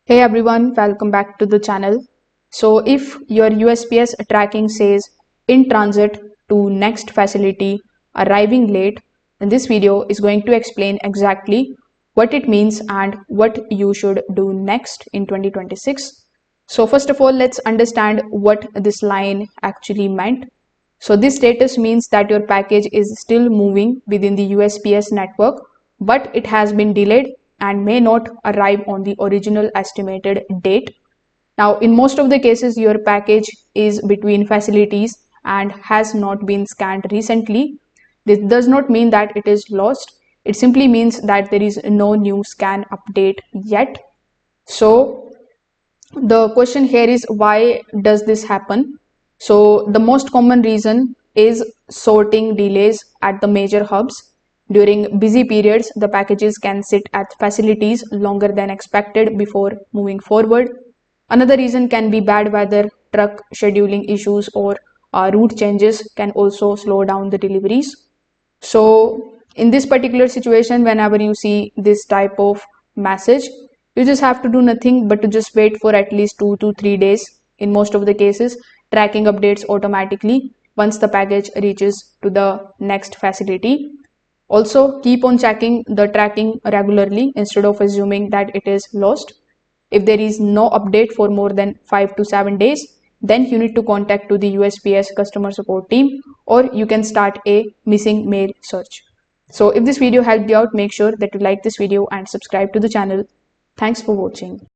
Hey everyone, welcome back to the channel. So if your USPS tracking says in transit to next facility arriving late, then this video is going to explain exactly what it means and what you should do next in 2026. So first of all, let's understand what this line actually meant. So this status means that your package is still moving within the USPS network, but it has been delayed and may not arrive on the original estimated date. Now, in most of the cases, your package is between facilities and has not been scanned recently. This does not mean that it is lost. It simply means that there is no new scan update yet. So the question here is, why does this happen? So the most common reason is sorting delays at the major hubs. During busy periods, the packages can sit at facilities longer than expected before moving forward. Another reason can be bad weather, truck scheduling issues, or route changes can also slow down the deliveries. So in this particular situation, whenever you see this type of message, you just have to do nothing but to just wait for at least 2 to 3 days. In most of the cases, tracking updates automatically once the package reaches to the next facility. Also, keep on checking the tracking regularly instead of assuming that it is lost. If there is no update for more than 5 to 7 days, then you need to contact to the USPS customer support team, or you can start a missing mail search. So if this video helped you out, make sure that you like this video and subscribe to the channel. Thanks for watching.